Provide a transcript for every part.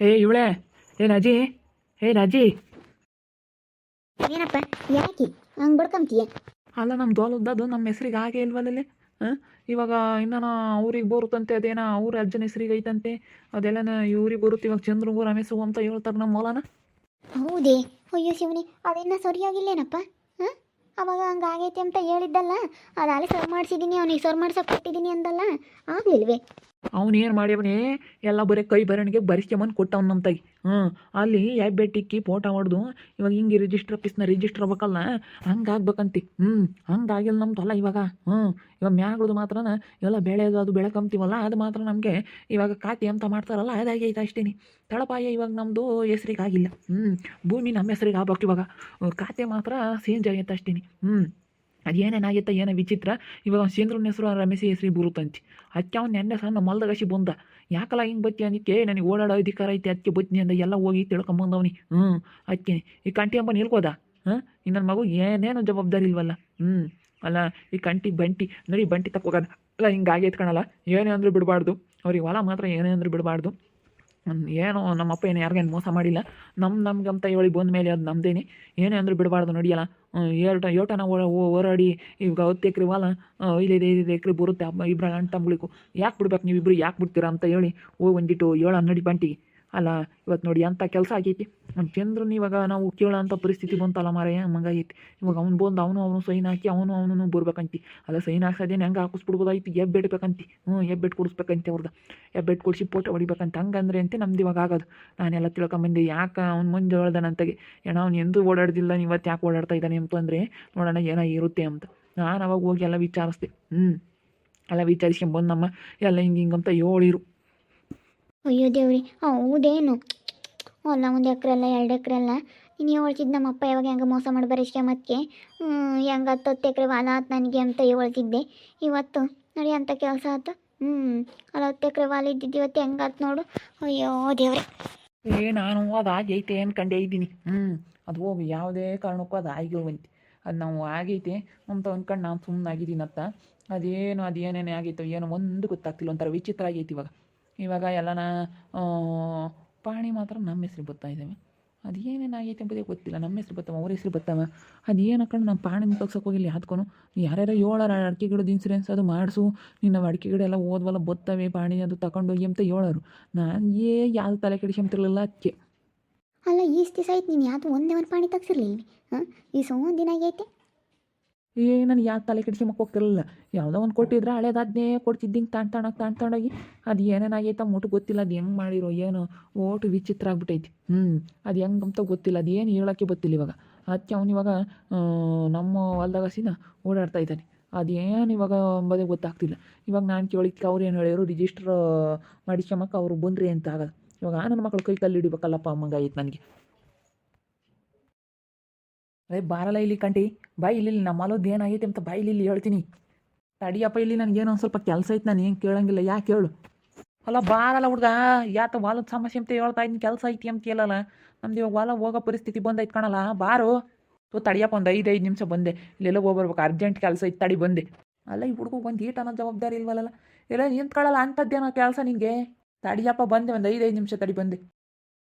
ಏ ಇವಳೆ, ಏ ರಾಜಿ, ಏ ರಾಜಿ. ಏನಪ್ಪ? ಯಾಕೆ ಹಂಗೆ ಬಡ್ಕೊಂತೀಯ? ಅಲ್ಲ ನಮ್ಮ ದೋಲದ್ದದು ನಮ್ಮ ಹೆಸ್ರಿಗೆ ಆಗೇ ಇಲ್ವಲ್ಲಲ್ಲಿ. ಹಾಂ, ಇವಾಗ ಇನ್ನೂ ಅವ್ರಿಗೆ ಬರುತ್ತಂತೆ, ಅದೇನೋ ಅವ್ರ ಅಜ್ಜನ ಹೆಸ್ರಿಗೆ ಐತಂತೆ, ಅದೆಲ್ಲನ ಇವ್ರಿಗೆ ಬರುತ್ತೆ ಇವಾಗ ಚಂದ್ರಗೂ ರಮೇಶು ಅಂತ ಹೇಳ್ತಾರೆ ನಮ್ಮ ಮೊಲನ. ಹೌದೇ? ಅಯ್ಯೋ ಶಿವನಿ, ಅದಿನ್ನ ಸರಿಯಾಗಿಲ್ಲೇನಪ್ಪ? ಹಾಂ, ಅವಾಗ ಹಂಗಾಗೈತೆ ಅಂತ ಹೇಳಿದ್ದಲ್ಲ, ಅದು ಅಲ್ಲಿ ಸರ್ ಮಾಡಿಸಿದ್ದೀನಿ, ಅವನಿಗೆ ಸರ್ ಮಾಡ್ಸೋಕೆ ಕೊಟ್ಟಿದ್ದೀನಿ ಅಂದಲ್ಲ, ಆಗ್ಲಿಲ್ವೇ? ಅವ್ನು ಏನು ಮಾಡ್ಯವನೇ, ಎಲ್ಲ ಬರೀ ಕೈ ಬರವಣಿಗೆ ಬರೆಸ್ಕೊಂಬಂದು ಕೊಟ್ಟವ್ನು ನಮ್ಮ ತಾಗಿ. ಅಲ್ಲಿ ಯಾಬ್ಬೆಟ್ಟಿಕ್ಕಿ ಫೋಟೋ ಹೊಡೆದು ಇವಾಗ ಹಿಂಗೆ ರಿಜಿಸ್ಟ್ರ್ ಆಫೀಸ್ನ ರಿಜಿಸ್ಟ್ರ್ ಆಗ್ಬೇಕಲ್ಲ, ಹಂಗಾಗ್ಬೇಕಂತಿ. ಹಂಗಾಗಿಲ್ಲ ನಮ್ದು ಅಲ್ಲ ಇವಾಗ. ಇವಾಗ ಮ್ಯಾಗಳದು ಮಾತ್ರ ಎಲ್ಲ ಬೆಳೆಯೋದು ಅದು ಬೆಳಕಂತೀವಲ್ಲ, ಅದು ಮಾತ್ರ ನಮಗೆ ಇವಾಗ ಖಾತೆ ಅಂತ ಮಾಡ್ತಾರಲ್ಲ, ಅದಾಗೈತೆ ಅಷ್ಟೇನಿ. ತಳಪಾಯ ಇವಾಗ ನಮ್ಮದು ಹೆಸ್ರಿಗೆ ಆಗಿಲ್ಲ. ಭೂಮಿ ನಮ್ಮ ಹೆಸ್ರಿಗೆ ಆಗ್ಬೇಕು ಇವಾಗ. ಖಾತೆ ಮಾತ್ರ ಚೇಂಜ್ ಆಗೈತೆ ಅಷ್ಟೇನಿ. ಅದು ಏನೇನಾಗಿತ್ತ ಏನೋ ವಿಚಿತ್ರ. ಇವಾಗ ಅವ್ನು ಚಂದ್ರನ ಹೆಸರು ರಮೇಶ್ ಹೆಸ್ರಿಗೆ ಬರುತ್ತಂತೆ. ಅದಕ್ಕೆ ಅವ್ನು ನೆನ್ನೆ ಸಣ್ಣ ಮಲ್ದಗಸಿ ಬಂದ. ಯಾಕಲ್ಲ ಹಿಂಗೆ ಬತ್ತಿ ಅಂದಿಕ್ಕೆ, ನನಗೆ ಓಡಾಡೋ ಅಧಿಕಾರ ಐತೆ ಅದಕ್ಕೆ ಬತ್ನಿ ಅಂದ. ಎಲ್ಲ ಹೋಗಿ ತಿಳ್ಕೊಂಬಂದವನಿ. ಅದಕ್ಕೆ ಈ ಕಂಟಿ ಅಂಬ ನಿಲ್ಕೋದ. ಈ ನನ್ನ ಮಗು ಏನೇನು ಜವಾಬ್ದಾರಿ ಇಲ್ವಲ್ಲ. ಅಲ್ಲ ಈ ಕಂಟಿ ಬಂಟಿ ನಡಿ, ಬಂಟಿ ತಕ್ಕೋಗೋದ. ಅಲ್ಲ ಹಿಂಗೆ ಆಗೈತೆ ಕಣಲ್ಲ. ಏನೇ ಅಂದರೂ ಬಿಡಬಾರ್ದು ಅವ್ರಿಗೆ, ಹೊಲ ಮಾತ್ರ ಏನೇ ಅಂದರೂ ಬಿಡಬಾರ್ದು. ಏನೋ ನಮ್ಮಪ್ಪ ಏನು ಯಾರಿಗೇನು ಮೋಸ ಮಾಡಿಲ್ಲ. ನಮ್ಗಂತ ಹೇಳಿ ಬಂದ ಮೇಲೆ ಅದು ನಮ್ಮದೇನೆ. ಏನೇ ಅಂದರೂ ಬಿಡಬಾರ್ದು ನೋಡಿಯಲ್ಲ. ಏಟನ ಹೋರಾಡಿ ಈಗ 10 ಎಕರೆ ಹೊಲ 5 ಎಕರೆ ಬರುತ್ತೆ. ಇಬ್ಬರ ಅಣ್ಣ ತಮ್ಮಗಳಿಗೂ ಯಾಕೆ ಬಿಡ್ಬೇಕು, ನೀವಿಬ್ಬರು ಯಾಕೆ ಬಿಡ್ತೀರಾ ಅಂತ ಹೇಳಿ ಹೋಗಿ ಒಂದಿಟ್ಟು ಹೇಳ ನಡಿ ಬಂಟಿಗೆ. ಅಲ್ಲ ಇವತ್ತು ನೋಡಿ ಅಂಥ ಕೆಲಸ ಆಗೈತಿ. ಚಂದ್ರನ ಇವಾಗ ನಾವು ಕೇಳೋ ಅಂಥ ಪರಿಸ್ಥಿತಿ ಬಂತಲ್ಲ ಮಾರಾಯ, ಹಂಗಾಗೈತಿ. ಇವಾಗ ಅವ್ನು ಬಂದು ಅವನು ಸೈನ್ ಹಾಕಿ ಅವನು ಬರ್ಬೇಕಂತಿ. ಅಲ್ಲ ಸೈನ್ ಹಾಕ್ಸೋದೇನು ಹೆಂಗೆ ಹಾಕಿಸ್ಬಿಡ್ಬೋದಾಯ್ತು. ಎಬ್ಬಿಡ್ಬೇಕಂತಿ. ಎಬ್ಬೆಟ್ಟು ಕೊಡಿಸ್ಬೇಕಂತೆ ಅವ್ರದ್ದು. ಎಬ್ಬೆಟ್ಟು ಕೊಡಿಸಿ ಫೋಟೋ ಹೊಡಿಬೇಕಂತ. ಹಂಗಂದ್ರೆ ಅಂತ ನಮ್ದು ಇವಾಗ ಆಗೋದು. ನಾನೆಲ್ಲ ತಿಳ್ಕೊಂಬಂದೆ. ಯಾಕೆ ಅವ್ನು ಮುಂದೆ ಹೇಳ್ದಾನಂತಾಗೆ, ಏನೋ ಅವ್ನು ಎಂದೂ ಓಡಾಡ್ದಿಲ್ಲ, ಇವತ್ತು ಯಾಕೆ ಓಡಾಡ್ತಾ ಇದ್ದಾನೆ ಅಂತಂದರೆ ನೋಡೋಣ ಏನೋ ಇರುತ್ತೆ ಅಂತ. ನಾನು ಅವಾಗ ಹೋಗಿ ಎಲ್ಲ ವಿಚಾರಿಸ್ದೆ. ಎಲ್ಲ ವಿಚಾರಿಸ್ಕೊಂಬಂದಮ್ಮ ಎಲ್ಲ ಹಿಂಗಂತ ಹೇಳಿರು. ಅಯ್ಯೋ ದೇವ್ರಿ, ಹೌದೇನು? ಅಲ್ಲ 1 ಎಕರೆ ಅಲ್ಲ 2 ಎಕರೆ ಅಲ್ಲ, ನೀನು ಹೇಳ್ತಿದ್ದು ನಮ್ಮಪ್ಪ ಯಾವಾಗ ಹೆಂಗೆ ಮೋಸ ಮಾಡಿ ಬರೀಸ್ಕೆ ಮತ್ತೆ ಹೆಂಗೆ 10 ಎಕರೆ ಹೊಲ ಆತು ನನಗೆ ಅಂತ ಹೇಳ್ತಿದ್ದೆ. ಇವತ್ತು ನೋಡಿ ಅಂಥ ಕೆಲಸ ಆಯ್ತು. ಅಲ್ಲ 10 ಎಕರೆ ಹೊಲ ಇದ್ದಿದ್ದು ಇವತ್ತು ಹೆಂಗಾತು ನೋಡು. ಅಯ್ಯೋ ದೇವ್ರೆ. ನಾನು ಅದು ಆಗೈತೆ ಅನ್ಕೊಂಡೇ ಇದ್ದೀನಿ. ಅದು ಹೋಗಿ ಯಾವುದೇ ಕಾರಣಕ್ಕೂ ಅದು ಆಗಿರುವಂತೆ. ಅದು ನಾವು ಆಗೈತೆ ಅಂತ ಅಂದ್ಕೊಂಡು ನಾನು ಸುಮ್ಮನಾಗಿದ್ದೀನತ್ತ. ಅದೇನೇನೇ ಆಗೈತೋ ಏನೋ ಒಂದು ಗೊತ್ತಾಗ್ತಿಲ್ಲ. ಒಂಥರ ವಿಚಿತ್ರ ಆಗೈತಿ ಇವಾಗ ಎಲ್ಲನ ಪಾಣಿ ಮಾತ್ರ ನಮ್ಮ ಹೆಸ್ರು ಬರ್ತಾ ಇದ್ದಾವೆ. ಅದು ಏನೇನಾಗೈತೆ ಎಂಬುದೇ ಗೊತ್ತಿಲ್ಲ. ನಮ್ಮ ಹೆಸ್ರು ಬರ್ತಾವೆ, ಅವ್ರ ಹೆಸ್ರು ಬರ್ತಾವೆ. ಅದು ಏನು ಹಾಕೊಂಡು ನಾನು ಪಾಣಿನ ತಗ್ಸೋಕೆ ಹೋಗಿಲ್ಲ. ಯಾತ್ಕೊನು ಯಾರ್ಯಾರೋ ಹೇಳೋರು ಅಡಿಕೆ ಗಿಡದ ಇನ್ಸೂರೆನ್ಸ್ ಅದು ಮಾಡಿಸು, ನಿನ್ನ ಅಡಿಕೆ ಗಿಡ ಎಲ್ಲ ಓದ್ವಲ್ಲ ಬರ್ತವೆ ಪಾಣಿ ಅದು ತಗೊಂಡೋಗಿ ಅಂತ ಹೇಳೋರು. ನಾನು ಯಾವ್ದು ತಲೆ ಕೆಡಿಸ್ಕೊಂತಿರ್ಲಿಲ್ಲ ಅದಕ್ಕೆ. ಅಲ್ಲ ಇಷ್ಟು ದಿವಸ ಆಯ್ತು ನೀನು ಯಾವುದು ಒಂದೇ ಒಂದು ಪಾಣಿ ತೆಗ್ಸಿರ್ಲಿಲ್ಲ? ಈ ದಿನ ಆಗೈತೆ. ನನಗೆ ಯಾವ್ದು ತಲೆ ಕೆಡಿಸ್ಕೊಂಬಕ್ಕೆ ಹೋಗ್ತಿರಲಿಲ್ಲ. ಯಾವುದೋ ಒಂದು ಕೊಟ್ಟಿದ್ರೆ ಹಳೇದಾದ್ನೇ ಕೊಡ್ತಿದ್ದಿಂಗೆ ತಾಣ್ತಾಣೋಗಿ ಅದು ಏನೇನಾಗೈತೆ ಮುಟ್ಟು ಗೊತ್ತಿಲ್ಲ. ಅದು ಹೆಂಗೆ ಮಾಡಿರೋ ಏನೋ ಓಟು ವಿಚಿತ್ರ ಆಗ್ಬಿಟ್ಟೈತಿ. ಅದು ಹೆಂಗಂತ ಗೊತ್ತಿಲ್ಲ. ಅದು ಏನು ಹೇಳೋಕ್ಕೆ ಗೊತ್ತಿಲ್ಲ ಇವಾಗ. ಅದಕ್ಕೆ ಅವ್ನು ಇವಾಗ ನಮ್ಮ ಹೊಲ್ದಾಗ ಓಡಾಡ್ತಾ ಇದ್ದಾನೆ. ಅದೇನು ಇವಾಗ ಅಂಬೋದೇ ಗೊತ್ತಾಗ್ತಿಲ್ಲ. ಇವಾಗ ನಾನು ಕೇಳಿದ್ಕೆ ಅವ್ರು ಏನು ಹೇಳಿದ್ರು, ರಿಜಿಸ್ಟ್ರ್ ಮಾಡಿಸ್ಕೊಂಬಕ್ಕೆ ಅವರು ಬಂದ್ರಿ ಅಂತ ಆಗೋದು. ಇವಾಗ ನನ್ನ ಮಕ್ಕಳು ಕೈ ಕಲ್ಲು ಹಿಡಿಬೇಕಲ್ಲಪ್ಪ ಅಮ್ಮಂಗಾಯ್ತು ನನಗೆ. ಅದೇ ಬಾರಲ್ಲ ಇಲ್ಲಿ ಕಂಟಿ, ಬಾಯಿ ಇಲ್ಲಿ ನಮ್ಮ ಮಲೋದು ಏನಾಗೈತೆ ಅಂತ ಬಾಯಿ ಇಲ್ಲಿ ಹೇಳ್ತೀನಿ. ತಡಿಯಪ್ಪ, ಇಲ್ಲಿ ನನಗೇನೋ ಒಂದು ಸ್ವಲ್ಪ ಕೆಲಸ ಐತೆ, ನಾನು ಏನು ಕೇಳಂಗಿಲ್ಲ. ಯಾಕೆ ಹೇಳು? ಅಲ್ಲ ಬಾರಲ್ಲ ಹುಡ್ಗ, ಯಾತ ಹೊಲದ ಸಮಸ್ಯೆ ಅಂತ ಹೇಳ್ತಾ ಇದ್ದೀನಿ, ಕೆಲಸ ಐತಿ ಅಂತ ಕೇಳಲ್ಲ. ನಮ್ದು ಇವಾಗ ಹೊಲ ಹೋಗೋ ಪರಿಸ್ಥಿತಿ ಬಂದೈತೆ ಕಣಲ್ಲ. ಬಾರು ತಡಿಯಪ್ಪ, ಒಂದು 5 ನಿಮಿಷ ಬಂದೆ. ಇಲ್ಲೆಲ್ಲ ಹೋಗ್ಬರ್ಬೇಕು, ಅರ್ಜೆಂಟ್ ಕೆಲಸ ಐತೆ, ತಡಿ ಬಂದೆ. ಅಲ್ಲ ಈ ಹುಡುಗ ಒಂದು ಈಟ್ ಅನ್ನೋ ಜವಾಬ್ದಾರಿ ಇಲ್ವಲ್ಲ. ಎಲ್ಲ ನಿಂತ್ಕೊಳ್ಳಲ್ಲ ಅಂಥದ್ದೇನೋ ಕೆಲಸ ನಿನಗೆ. ತಡಿಯಪ್ಪ ಬಂದೆ, ಒಂದು 5 ನಿಮಿಷ ತಡಿ ಬಂದೆ.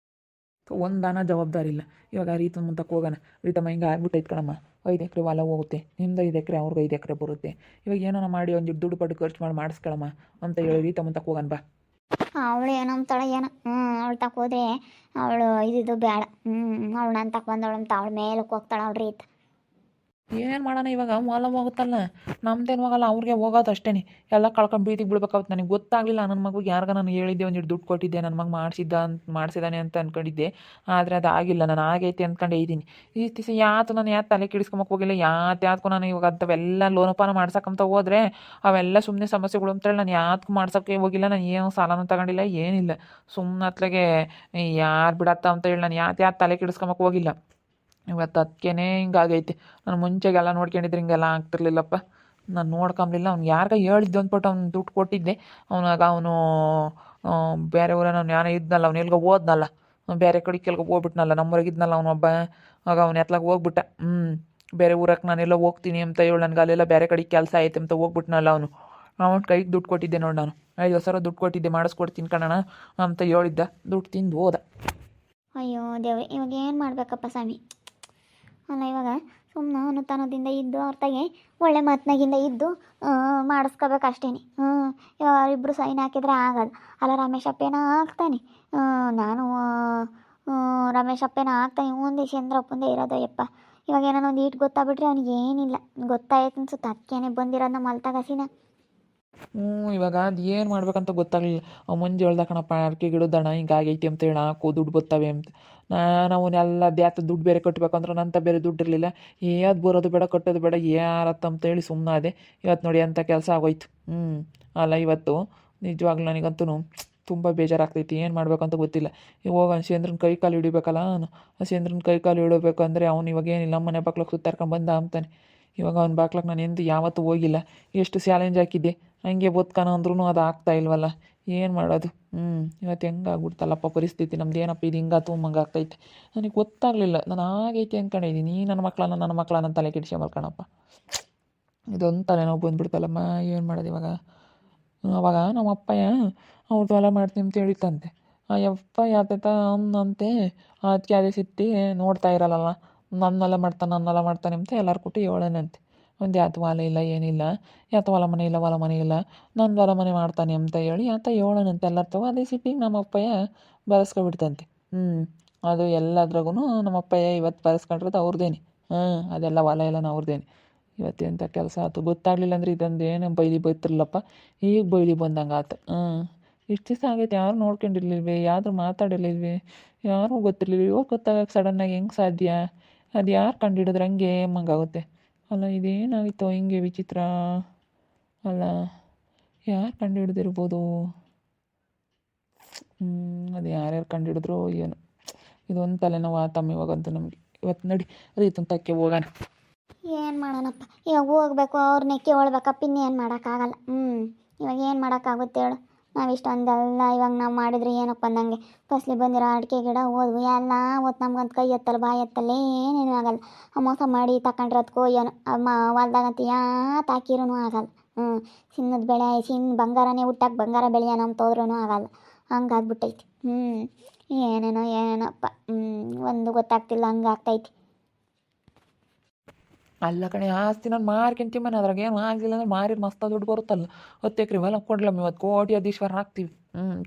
ಒಂದಾನ ಜವಾಬ್ದಾರಿ ಇಲ್ಲ. ಇವಾಗ ರೀತನ ಮುಂತಕ್ಕೆ ಹೋಗೋಣ. ರೀತಮ್ಮ ಹಿಂಗೆ ಆಗ್ಬಿಟ್ಟೈತೆ ಕಣಮ್ಮ. 5 ಎಕರೆ ಹೊಲ ಹೋಗುತ್ತೆ, ನಿಮ್ದು 5 ಎಕರೆ ಅವ್ರಿಗೆ 5 ಎಕರೆ ಬರುತ್ತೆ. ಇವಾಗ ಏನೋ ಮಾಡಿ ಒಂದು ದುಡ್ಡು ಪಟ್ಟು ಖರ್ಚು ಮಾಡ್ಸ್ಕೊಳಮ್ಮ ಅಂತ ಹೇಳಿ ರೀತ ಮುಂತಕ್ಕೆ ಹೋಗೋಣ ಬಾ. ಅವಳು ಏನಂತಾಳೆ ಏನೋ. ಅವಳು ತಕ್ಕ ಹೋದ್ರೆ ಅವಳು ಇದು ಬೇಡ. ಅವಳು ನಾನು ತಕ್ಕ ಬಂದವಳು ಅಂತ ಅವಳ ಮೇಲಕ್ಕೆ ಹೋಗ್ತಾಳೆ ಅವಳು ರೀತ. ಏನು ಮಾಡೋಣ ಇವಾಗ, ಹೊಲ ಹೋಗುತ್ತಲ್ಲ, ನಮ್ದೇನು ಹೋಗಲ್ಲ, ಅವ್ರಿಗೆ ಹೋಗೋದು ಅಷ್ಟೇ. ಎಲ್ಲ ಕಳ್ಕೊಂಡು ಬೀದಿಗೆ ಬಿಡ್ಬೇಕಾಗುತ್ತೆ. ನನಗೆ ಗೊತ್ತಾಗಲಿಲ್ಲ. ನನ್ನ ಮಗುಗೆ ಯಾರಿಗ ನಾನು ಹೇಳಿದ್ದೆ, ಒಂದಿಟ್ಟು ದುಡ್ಡು ಕೊಟ್ಟಿದ್ದೆ, ನನ್ನ ಮಗ ಮಾಡಿಸಿದ್ದಾನೆ ಅಂತ ಅಂದ್ಕೊಂಡಿದ್ದೆ. ಆದರೆ ಅದು ಆಗಿಲ್ಲ. ನಾನು ಆಗೈತೆ ಅಂದ್ಕೊಂಡೇ ಇದ್ದೀನಿ. ಈ ದಿವಸ ನಾನು ತಲೆ ಕೆಡಿಸ್ಕೊಂಬಕ್ಕೆ ಹೋಗಿಲ್ಲ. ಯಾತ್ಗೂ ನಾನು ಇವಾಗ ಅಂಥವೆಲ್ಲ ಲೋನಪಾನ ಮಾಡ್ಸಕ್ಕಂತ ಹೋದರೆ ಅವೆಲ್ಲ ಸುಮ್ಮನೆ ಸಮಸ್ಯೆಗಳು ಅಂತೇಳಿ ನಾನು ಯಾತ್ಗೂ ಮಾಡ್ಸೋಕ್ಕೆ ಹೋಗಿಲ್ಲ. ನಾನು ಏನು ಸಾಲನೂ ತಗೊಂಡಿಲ್ಲ, ಏನಿಲ್ಲ. ಸುಮ್ಮನೆ ಅತ್ಲಾಗೆ ಯಾರು ಬಿಡತ್ತ ಅಂತ ಹೇಳಿ ನಾನು ಯಾರು ತಲೆ ಕೆಡಿಸ್ಕೊಂಬಕ್ಕೆ ಹೋಗಿಲ್ಲ. ಇವತ್ತು ಅದಕ್ಕೇ ಹಿಂಗಾಗೈತೆ. ನಾನು ಮುಂಚೆಗೆಲ್ಲ ನೋಡ್ಕೊಂಡಿದ್ರೆ ಹಿಂಗೆಲ್ಲ ಆಗ್ತಿರ್ಲಿಲ್ಲಪ್ಪ. ನಾನು ನೋಡ್ಕೊಂಬಿಲ್ಲ. ಅವ್ನು ಯಾರಿಗ ಹೇಳಿದ್ದು ಅಂದ್ಬಿಟ್ಟು ಅವ್ನು ದುಡ್ಡು ಕೊಟ್ಟಿದ್ದೆ. ಅವನು ಬೇರೆ ಊರ ನಾನು ಯಾರೋ ಇದ್ನಲ್ಲ, ಅವ್ನು ಎಲ್ಗೋ ಹೋದ್ನಲ್ಲ, ಬೇರೆ ಕಡೆಗೆ ಕೆಲ್ಗೆ ಹೋಗ್ಬಿಟ್ನಲ್ಲ, ನಮ್ಮೂರಾಗ ಇದ್ನಲ್ಲ ಅವನೊಬ್ಬ. ಆಗ ಅವ್ನು ಎತ್ಲಾಗ ಹೋಗ್ಬಿಟ್ಟ. ಬೇರೆ ಊರಕ್ಕೆ ನಾನೆಲ್ಲ ಹೋಗ್ತೀನಿ ಅಂತ ಹೇಳಿ ನನಗೆ ಅಲ್ಲೆಲ್ಲ ಬೇರೆ ಕಡೆಗೆ ಕೆಲಸ ಐತೆ ಅಂತ ಹೋಗ್ಬಿಟ್ನಲ್ಲ ಅವನು. ಅವನ ಕೈಗೆ ದುಡ್ಡು ಕೊಟ್ಟಿದ್ದೆ ನೋಡಿ ನಾನು 50,000 ದುಡ್ಡು ಕೊಟ್ಟಿದ್ದೆ ಮಾಡಿಸ್ಕೊಡ್ತೀನಿ ಕಣಣ್ಣ ಅಂತ ಹೇಳಿದ್ದ ದುಡ್ಡು ತಿಂದು ಹೋದ. ಅಯ್ಯೋ ದೇವ್ರಿ, ಇವಾಗ ಏನು ಮಾಡಬೇಕಪ್ಪ ಸ್ವಾಮಿ. ಅಲ್ಲ ಇವಾಗ ಸುಮ್ಮನೆ ಅನುತಾನದಿಂದ ಇದ್ದು ಅವ್ರ ತಾಗೆ ಒಳ್ಳೆ ಮಾತನಾಗಿಂದ ಇದ್ದು ಮಾಡಿಸ್ಕೋಬೇಕು ಅಷ್ಟೇ. ಇವಾಗ ಅವರಿಬ್ಬರು ಸೈನ್ ಹಾಕಿದ್ರೆ ಆಗಲ್ಲ. ಅಲ್ಲ ರಮೇಶ್ ಅಪ್ಪೇನ ಹಾಕ್ತಾನೆ, ನಾನು ರಮೇಶ್ ಅಪ್ಪೇನ ಹಾಕ್ತಾನೆ, ಮುಂದೆ ಚಂದ್ರಪ್ಪಂದೇ ಇರೋದು ಯಪ್ಪ. ಇವಾಗ ಏನೋ ಒಂದು ಈಟ್ ಗೊತ್ತಾಗ್ಬಿಟ್ರೆ ಅವ್ನಿಗೆ ಏನಿಲ್ಲ ಗೊತ್ತಾಯ್ತು ಅನ್ಸುತ್ತೆ, ಅದಕ್ಕೇನೆ ಬಂದಿರೋದನ್ನ ಮಲ್ತಾಗಸಿನ. ಇವಾಗ ಅದು ಏನು ಮಾಡ್ಬೇಕಂತ ಗೊತ್ತಾಗಲಿಲ್ಲ. ಮುಂಜೆ ಹೇಳ್ದ ಕಣಪ್ಪ ಅಡಿಕೆ ಗಿಡದಣ್ಣ ಹಿಂಗಾಗೈತಿ ಅಂತ ಹೇಳಿ ಹಾಕು ದುಡ್ಡು ಬರ್ತವೆ ಅಂತ. ನಾನು ಅವನ್ನೆಲ್ಲ ದ್ಯಾತ ದುಡ್ಡು ಬೇರೆ ಕಟ್ಟಬೇಕಂದ್ರೆ ನಂತ ಬೇರೆ ದುಡ್ಡು ಇರಲಿಲ್ಲ. ಅದು ಬರೋದು ಬೇಡ ಕಟ್ಟೋದು ಬೇಡ ಯಾರತ್ತ ಅಂತ ಹೇಳಿ ಸುಮ್ಮನಾದೆ. ಇವತ್ತು ನೋಡಿ ಅಂಥ ಕೆಲಸ ಆಗೋಯ್ತು. ಅಲ್ಲ ಇವತ್ತು ನಿಜವಾಗ್ಲೂ ನನಗಂತೂ ತುಂಬ ಬೇಜಾರಾಗ್ತೈತಿ, ಏನು ಮಾಡ್ಬೇಕಂತ ಗೊತ್ತಿಲ್ಲ. ಇವಾಗ ಚಂದ್ರನ ಕೈ ಕಾಲು ಹಿಡಿಬೇಕಲ್ಲ, ಚಂದ್ರನ ಕೈ ಕಾಲು ಹಿಡಬೇಕಂದ್ರೆ ಅವ್ನು ಇವಾಗ ಏನಿಲ್ಲ ಮನೆ ಬಾಕ್ಲಕ್ಕೆ ಸುತ್ತಾರ್ಕೊಂಬಂದ ಅಂತಾನೆ. ಇವಾಗ ಅವ್ನ ಬಾಕ್ಲಕ್ಕೆ ನಾನು ಎಂದು ಯಾವತ್ತೂ ಹೋಗಿಲ್ಲ. ಎಷ್ಟು ಚಾಲೆಂಜ್ ಹಾಕಿದ್ದೆ ಹಂಗೆ ಬದುಕೋಣ ಅಂದ್ರೂ ಅದು ಆಗ್ತಾ ಇಲ್ವಲ್ಲ, ಏನು ಮಾಡೋದು. ಇವತ್ತು ಹೆಂಗಾಗ್ಬಿಡ್ತಲ್ಲಪ್ಪ ಪರಿಸ್ಥಿತಿ ನಮ್ದು. ಏನಪ್ಪ ಇದು ಹಿಂಗಾತು ಆಗ್ತೈತೆ ನನಗೆ ಗೊತ್ತಾಗಲಿಲ್ಲ. ನಾನು ಆಗೈತೆ ಅಂದ್ಕೊಂಡಿದ್ದೀನಿ, ನನ್ನ ಮಕ್ಕಳ ನನ್ನ ತಲೆ ಕೆಡಿಸ್ಕೊಂಬರ್ಕಣಪ್ಪ. ಇದೊಂದು ತಲೆನೋವು ಬಂದುಬಿಡ್ತಲ್ಲಮ್ಮ, ಏನು ಮಾಡೋದು ಇವಾಗ. ಅವಾಗ ನಮ್ಮ ಅಪ್ಪಯ್ಯ ಅವ್ರದ್ದು ಹೊಲ ಮಾಡ್ತೀನಿ ಅಂತ ಹೇಳಿತ್ತಂತೆ. ಆ ಯಪ್ಪ ಯಾತೈತ ಅಂದಂತೆ, ಅದಕ್ಕೆ ಅದೇ ಸಿಟ್ಟಿ ನೋಡ್ತಾ ಇರಲ್ಲ, ನನ್ನೆಲ್ಲ ಮಾಡ್ತಾನೆ ಅಂತ ಎಲ್ಲರೂ ಕೊಟ್ಟು ಹೇಳೋಣಂತೆ. ಒಂದು ಯಾತ ಹೊಲ ಇಲ್ಲ ಏನಿಲ್ಲ, ಯಾತ ಹೊಲ ಮನೆ ಇಲ್ಲ ಹೊಲ ಮನೆ ಇಲ್ಲ, ನನ್ನ ಹೊಲ ಮನೆ ಮಾಡ್ತಾನೆ ಅಂತ ಹೇಳಿ ಆತ ಹೇಳೋಣಂತೆ ಎಲ್ಲರ ತಗೋ. ಅದೇ ಸಿಟ್ಟಿಗೆ ನಮ್ಮ ಅಪ್ಪಯ್ಯ ಬರೆಸ್ಕೊಬಿಡ್ತಂತೆ. ಅದು ಎಲ್ಲದ್ರಾಗೂ ನಮ್ಮ ಅಪ್ಪಯ್ಯ ಇವತ್ತು ಬರೆಸ್ಕೊಂಡಿರೋದು ಅವ್ರದ್ದೇನೆ. ಅದೆಲ್ಲ ಹೊಲ ಎಲ್ಲ ಅವ್ರದ್ದೇನೆ. ಇವತ್ತೆಂಥ ಕೆಲಸ ಆಯ್ತು ಗೊತ್ತಾಗಲಿಲ್ಲ ಅಂದರೆ ಇದೊಂದು ಏನು ಬೈಲಿ ಬೈತಿರ್ಲಪ್ಪ, ಈಗ ಬೈಲಿ ಬಂದಂಗೆ ಆತು. ಇಷ್ಟು ದಿವಸ ಆಗೈತೆ, ಯಾರು ನೋಡ್ಕೊಂಡಿರ್ಲಿಲ್ವೇ, ಯಾರು ಮಾತಾಡಿರ್ಲಿಲ್ವೇ, ಯಾರೂ ಗೊತ್ತಿರಲಿಲ್ಲ. ಇವಾಗ ಗೊತ್ತಾಗಕ್ಕೆ ಸಡನ್ನಾಗಿ ಹೆಂಗೆ ಸಾಧ್ಯ? ಅದು ಯಾರು ಕಂಡುಹಿಡಿದ್ರೆ ಹಂಗೆ ಮಂಗಾಗುತ್ತೆ ಅಲ್ಲ. ಇದೇನಾಗಿತ್ತೋ ಹಿಂಗೆ ವಿಚಿತ್ರ ಅಲ್ಲ, ಯಾರು ಕಂಡುಹಿಡ್ದಿರ್ಬೋದು? ಅದು ಯಾರ್ಯಾರು ಕಂಡುಹಿಡಿದ್ರು ಏನು, ಇದೊಂದು ತಲೆನೋವು ಆತಮ್ಮ ಇವಾಗಂತೂ ನಮಗೆ. ಇವತ್ತು ನಡಿ ರೀತಂತಕ್ಕೆ ಹೋಗೋಣ. ಏನು ಮಾಡೋಣಪ್ಪ, ಇವಾಗ ಹೋಗ್ಬೇಕು, ಅವ್ರ ನೆಕ್ಕಿ ಹೊಳ್ಬೇಕಪ್ಪ, ಇನ್ನೇನು ಮಾಡೋಕ್ಕಾಗಲ್ಲ. ಇವಾಗ ಏನು ಮಾಡೋಕ್ಕಾಗುತ್ತೆ ಹೇಳು. ನಾವು ಇಷ್ಟೊಂದೆಲ್ಲ ಇವಾಗ ನಾವು ಮಾಡಿದ್ರೆ ಏನಪ್ಪ ಅಂದಂಗೆ ಫಸ್ಲಿ ಬಂದಿರೋ ಅಡಿಕೆ ಗಿಡ ಹೋದ್ವು ಎಲ್ಲ ಹೊತ್ತು ನಮ್ಗಂತ ಕೈ ಎತ್ತಲ್ಲ ಬಾಯಿ ಎತ್ತಲ್ಲ ಏನೇನು ಆಗಲ್ಲ. ಮೋಸ ಮಾಡಿ ತಗೊಂಡ್ರದ್ಕೋ ಏನೋ ಹೊಲ್ದಾಗಂತ ಯಾತು ಹಾಕಿರೂ ಆಗಲ್ಲ. ಚಿನ್ನದ ಬೆಳೆ ಬಂಗಾರನೇ ಹುಟ್ಟಾಕ ಬಂಗಾರ ಬೆಳೆಯೋಣ ಅಂತ ಹೋದ್ರೂ ಆಗಲ್ಲ, ಹಂಗಾಗ್ಬಿಟ್ಟೈತಿ. ಏನೇನಪ್ಪ ಒಂದು ಗೊತ್ತಾಗ್ತಿಲ್ಲ, ಹಂಗಾಗ್ತೈತಿ. ಅಲ್ಲ ಕಣೆ, ಆಸ್ತಿ ನಾನು ಮಾರ್ಕೊಂತೀಮನೆ, ಅದ್ರಾಗ ಏನು ಆಗಲಿಲ್ಲ ಅಂದ್ರೆ ಮಾರಿ ಮಸ್ತ ದುಡ್ಡು ಬರುತ್ತಲ್ಲ. 10 ಎಕರೆ ಹೊಲ ಕೊಡ್ಲಮ್ಮ ಇವತ್ತು, ಕೋಟಿ ಅದೀಶ್ವರ ಹಾಕ್ತೀವಿ.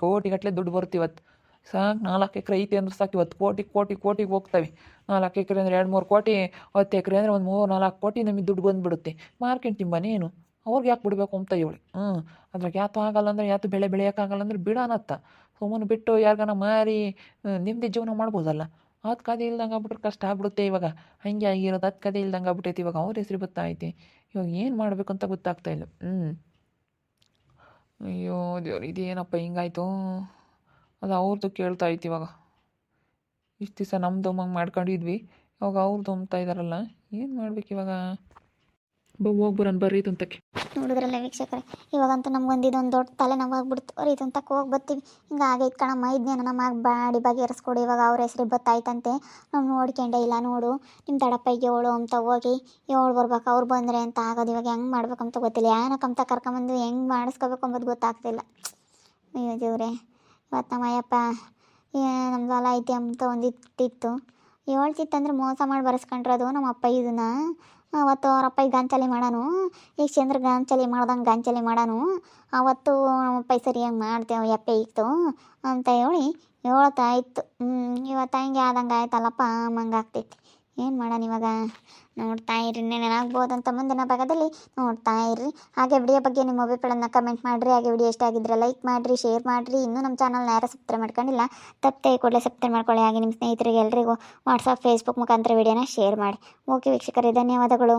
ಕೋಟಿಗಟ್ಟಲೆ ದುಡ್ಡು ಬರುತ್ತೆ ಇವತ್ತು. ಸಾಕು 4 ಎಕರೆ ಐತಿ ಅಂದ್ರೆ ಸಾಕು, ಇವತ್ತು ಕೋಟಿಗೆ ಹೋಗ್ತವೆ. 4 ಎಕರೆ ಅಂದರೆ 2-3 ಕೋಟಿ, 10 ಎಕರೆ ಅಂದರೆ ಒಂದು 3-4 ಕೋಟಿ ನಮಗೆ ದುಡ್ಡು ಬಂದುಬಿಡುತ್ತೆ. ಮಾರ್ಕೊಂತೀಮನೇನು ಅವ್ರಿಗೆ ಯಾಕೆ ಬಿಡಬೇಕು ಅಂತ ಹೇಳಿ. ಅದ್ರಾಗ ಯಾತು ಆಗಲ್ಲ ಅಂದರೆ, ಯಾತು ಬೆಳೆ ಬೆಳೆಯೋಕ್ಕಾಗಲ್ಲ ಅಂದರೆ ಬಿಡೋಣತ್ತ. ಸುಮ್ಮನೆ ಬಿಟ್ಟು ಯಾರಿಗಾನ ಮಾರಿ ನಿಮ್ಮದೇ ಜೀವನ ಮಾಡ್ಬೋದಲ್ಲ. ಅದು ಕದೆ ಇಲ್ದಂಗೆ ಆಗ್ಬಿಟ್ರೆ ಕಷ್ಟ ಆಗ್ಬಿಡುತ್ತೆ. ಇವಾಗ ಹಂಗೆ ಆಗಿರೋದು, ಅದು ಕದೆ ಇಲ್ದಂಗೆ ಆಗ್ಬಿಟ್ಟೈತಿ. ಇವಾಗ ಅವ್ರ ಹೆಸ್ರು ಬತ್ತೈತಿ. ಇವಾಗ ಏನು ಮಾಡಬೇಕು ಅಂತ ಗೊತ್ತಾಗ್ತಾಯಿಲ್ಲ. ಅಯ್ಯೋ ದೇವ್ರು, ಇದೇನಪ್ಪ ಹಿಂಗಾಯ್ತು. ಅದು ಅವ್ರದ್ದು ಕೇಳ್ತಾ ಐತಿ ಇವಾಗ. ಇಷ್ಟು ದಿವಸ ನಮ್ಮದು ಮಾಡ್ಕೊಂಡಿದ್ವಿ, ಇವಾಗ ಅವ್ರದ್ದು ಅಂಬ್ತಾ ಇದ್ದಾರಲ್ಲ, ಏನು ಮಾಡ್ಬೇಕು ಇವಾಗ. ಹೋಗ್ಬರೋಣ ಬರ್ರಿ ತಂತಕ್ಕೆ. ನೋಡಿದ್ರಲ್ಲ ವೀಕ್ಷಕರೇ, ಇವಾಗಂತೂ ನಮ್ಗೊಂದು ಇದೊಂದು ದೊಡ್ಡ ತಲೆನೋವಾಗ್ಬಿಡ್ತು. ರೀತಂತಕ್ಕೆ ಹೋಗಿ ಬರ್ತೀವಿ, ಹಿಂಗೆ ಆಗೈತೆ ಕಣಮ್ಮ, ಇದನ್ನೇನ ನಮ್ಮ ಬಾಡಿ ಬಗೆಹರಿಸ್ಕೊಡು. ಇವಾಗ ಅವ್ರ ಹೆಸ್ರಿಗೆ ಬತ್ತಾಯ್ತಂತೆ, ನಾವು ನೋಡ್ಕೊಂಡೆ ಇಲ್ಲ ನೋಡು, ನಿಮ್ಮ ದಡಪ್ಪಯ್ಗೆ ಹೇಳು ಅಂತ ಹೋಗಿ ಹೇಳಿ ಬರ್ಬೇಕು. ಅವ್ರು ಬಂದರೆ ಅಂತ ಆಗೋದು. ಇವಾಗ ಹೆಂಗೆ ಮಾಡ್ಬೇಕಂತ ಗೊತ್ತಿಲ್ಲ, ಏನಕ್ಕಂತ ಕರ್ಕೊಂಬಂದು ಹೆಂಗೆ ಮಾಡಿಸ್ಕೋಬೇಕು ಅಂಬೋದು ಗೊತ್ತಾಗ್ತಿಲ್ಲ. ಅಯ್ಯೋ ದೇವ್ರೆ, ಇವತ್ತು ನಮ್ಮ ಅಯ್ಯಪ್ಪ ನಮ್ದು ಹೊಲ ಐತಿ ಅಂತ ಒಂದಿಟ್ಟಿತ್ತು, ಹೇಳ್ತಿತ್ತಂದ್ರೆ ಮೋಸ ಮಾಡಿ ಬರೆಸ್ಕೊಂಡ್ರದು ನಮ್ಮ ಅಪ್ಪ. ಇದನ್ನು ಅವತ್ತು ಅವರಪ್ಪ ಗಾಂಚಲಿ ಮಾಡೋನು, ಈಗ ಚಂದ್ರ ಗಾಂಚಲಿ ಮಾಡ್ದಂಗೆ ಗಾಂಚಲಿ ಮಾಡೋನು. ಅವತ್ತು ನಮ್ಮಪ್ಪ ಸರಿಯಾಗಿ ಮಾಡ್ತೇವೆ ಯಪ್ಪೆ ಇತ್ತು ಅಂತ ಹೇಳಿ ಹೇಳ್ತಾ ಇತ್ತು. ಇವತ್ತು ಹಂಗೆ ಆದಂಗೆ ಆಯ್ತಲ್ಲಪ್ಪ, ಹಂಗೆ ಆಗ್ತೈತಿ. ಏನು ಮಾಡೋಣ ಇವಾಗ. ನೋಡ್ತಾ ಇರ್ರಿ, ಏನಾಗ್ಬೋದಂತ ಮುಂದಿನ ಭಾಗದಲ್ಲಿ ನೋಡ್ತಾ ಇರ್ರಿ. ಹಾಗೆ ವಿಡಿಯೋ ಬಗ್ಗೆ ನಿಮ್ಮ ಅಭಿಪ್ರಾಯನ ಕಮೆಂಟ್ ಮಾಡಿರಿ. ಹಾಗೆ ವಿಡಿಯೋ ಇಷ್ಟ ಆಗಿದ್ರೆ ಲೈಕ್ ಮಾಡಿರಿ, ಶೇರ್ ಮಾಡಿರಿ. ಇನ್ನೂ ನಮ್ಮ ಚಾನಲ್ನ ಯಾರು ಸಬ್ಸ್ಕ್ರೈಬ್ ಮಾಡ್ಕೊಂಡಿಲ್ಲ, ತಪ್ಪದೆ ಕೂಡಲೇ ಸಬ್ಸ್ಕ್ರೈಬ್ ಮಾಡ್ಕೊಳ್ಳಿ. ಹಾಗೆ ನಿಮ್ಮ ಸ್ನೇಹಿತರಿಗೆ ಎಲ್ರಿಗೂ ವಾಟ್ಸಪ್ ಫೇಸ್ಬುಕ್ ಮುಖಾಂತರ ವಿಡಿಯೋನ ಶೇರ್ ಮಾಡಿ. ಓಕೆ ವೀಕ್ಷಕರೇ, ಧನ್ಯವಾದಗಳು.